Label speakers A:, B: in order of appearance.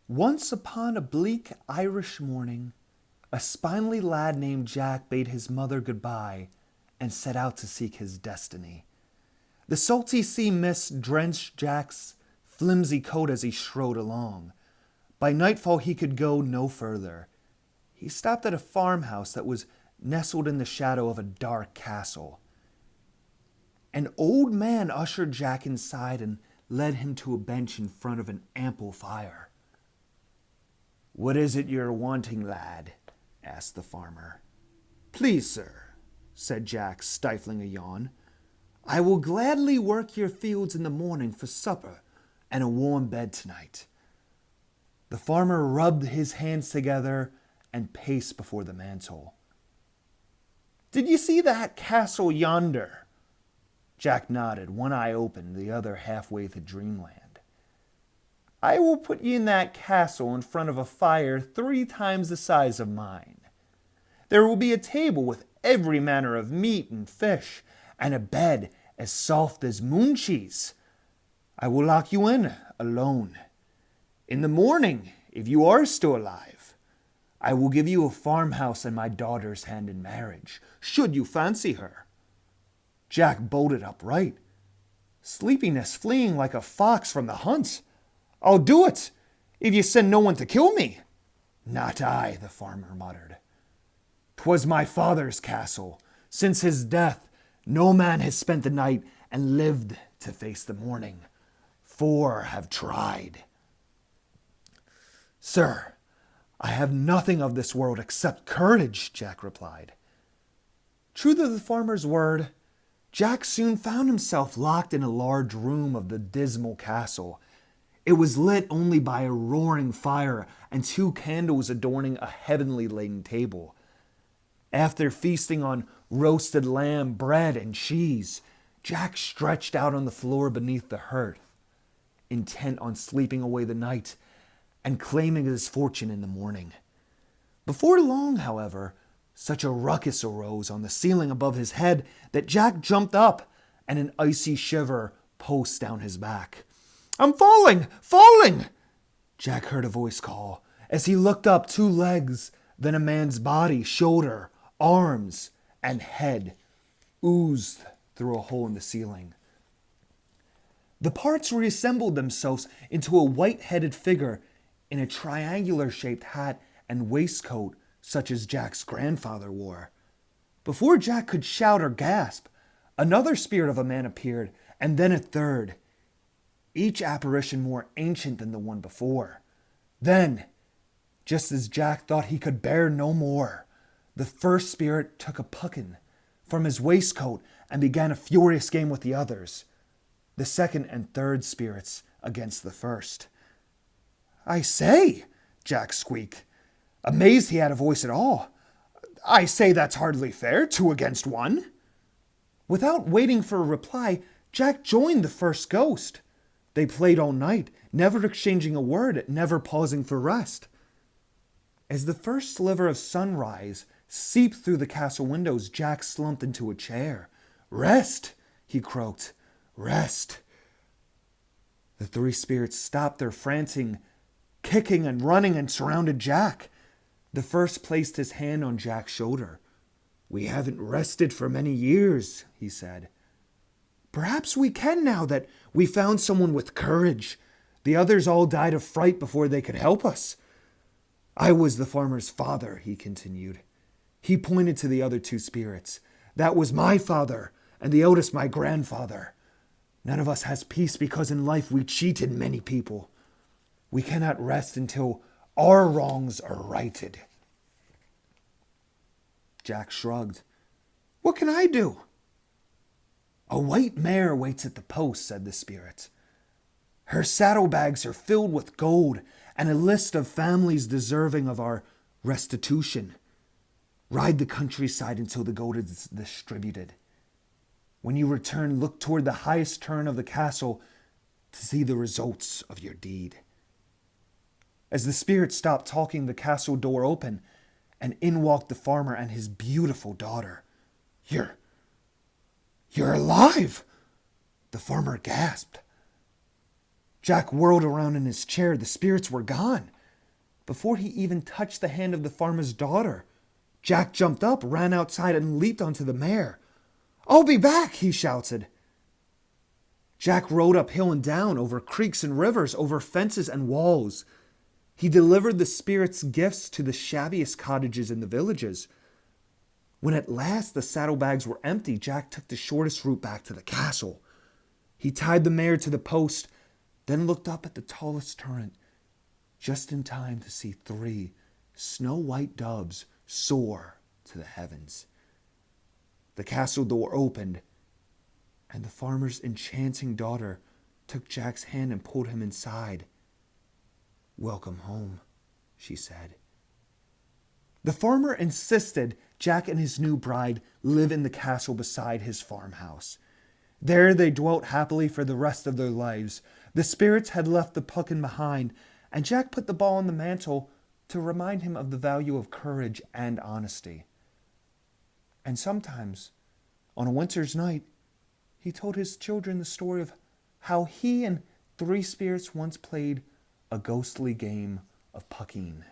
A: Once upon a bleak Irish morning, a spindly lad named Jack bade his mother goodbye and set out to seek his destiny. The salty sea mist drenched Jack's flimsy coat as he strode along. By nightfall he could go no further. He stopped at a farmhouse that was nestled in the shadow of a dark castle. An old man ushered Jack inside and led him to a bench in front of an ample fire. "What is it you're wanting, lad?" asked the farmer. "Please, sir," said Jack, stifling a yawn, "I will gladly work your fields in the morning for supper and a warm bed tonight." The farmer rubbed his hands together and paced before the mantel. "Did you see that castle yonder?" Jack nodded, one eye open, the other halfway to dreamland. "I will put you in that castle in front of a fire 3 times the size of mine. There will be a table with every manner of meat and fish, and a bed as soft as moon cheese. I will lock you in, alone. In the morning, if you are still alive, I will give you a farmhouse and my daughter's hand in marriage, should you fancy her." Jack bolted upright, sleepiness fleeing like a fox from the hunt. "I'll do it, if you send no one to kill me." "Not I," the farmer muttered. "'Twas my father's castle. Since his death, no man has spent the night and lived to face the morning. 4 have tried." "Sir, I have nothing of this world except courage," Jack replied. True to the farmer's word, Jack soon found himself locked in a large room of the dismal castle. It was lit only by a roaring fire and 2 candles adorning a heavenly laden table. After feasting on roasted lamb, bread, and cheese, Jack stretched out on the floor beneath the hearth, intent on sleeping away the night and claiming his fortune in the morning. Before long, however, such a ruckus arose on the ceiling above his head that Jack jumped up and an icy shiver pulsed down his back. "I'm falling! Falling!" Jack heard a voice call. As he looked up, 2 legs, then a man's body, shoulder, arms, and head oozed through a hole in the ceiling. The parts reassembled themselves into a white-headed figure in a triangular-shaped hat and waistcoat such as Jack's grandfather wore. Before Jack could shout or gasp, another spirit of a man appeared, and then a third, each apparition more ancient than the one before. Then, just as Jack thought he could bear no more, the first spirit took a puckeen from his waistcoat and began a furious game with the others, the second and third spirits against the first. "I say," Jack squeaked, amazed he had a voice at all. "I say that's hardly fair, 2 against 1. Without waiting for a reply, Jack joined the first ghost. They played all night, never exchanging a word, never pausing for rest. As the first sliver of sunrise seeped through the castle windows, Jack slumped into a chair. "Rest," he croaked. "Rest." The 3 spirits stopped their frantic kicking and running and surrounded Jack. The first placed his hand on Jack's shoulder. "We haven't rested for many years," he said. "Perhaps we can now that we found someone with courage. The others all died of fright before they could help us. I was the farmer's father," he continued. He pointed to the other 2 spirits. "That was my father, and the eldest my grandfather. None of us has peace because in life we cheated many people. We cannot rest until our wrongs are righted." Jack shrugged. "What can I do?" "A white mare waits at the post," said the spirit. "Her saddlebags are filled with gold and a list of families deserving of our restitution. Ride the countryside until the gold is distributed. When you return, look toward the highest turn of the castle to see the results of your deed." As the spirit stopped talking, the castle door opened, and in walked the farmer and his beautiful daughter. You're alive!" The farmer gasped. Jack whirled around in his chair. The spirits were gone. before he even touched the hand of the farmer's daughter. Jack jumped up, ran outside, and leaped onto the mare. "I'll be back," he shouted. Jack rode up hill and down, over creeks and rivers, over fences and walls. He delivered the spirits' gifts to the shabbiest cottages in the villages. When at last the saddlebags were empty, Jack took the shortest route back to the castle. He tied the mare to the post, then looked up at the tallest turret, just in time to see 3 snow-white doves soar to the heavens. The castle door opened, and the farmer's enchanting daughter took Jack's hand and pulled him inside. "Welcome home," she said. The farmer insisted Jack and his new bride live in the castle beside his farmhouse. There they dwelt happily for the rest of their lives. The spirits had left the Puckeen behind, and Jack put the ball on the mantle to remind him of the value of courage and honesty. And sometimes, on a winter's night, he told his children the story of how he and 3 spirits once played a ghostly game of Puckeen.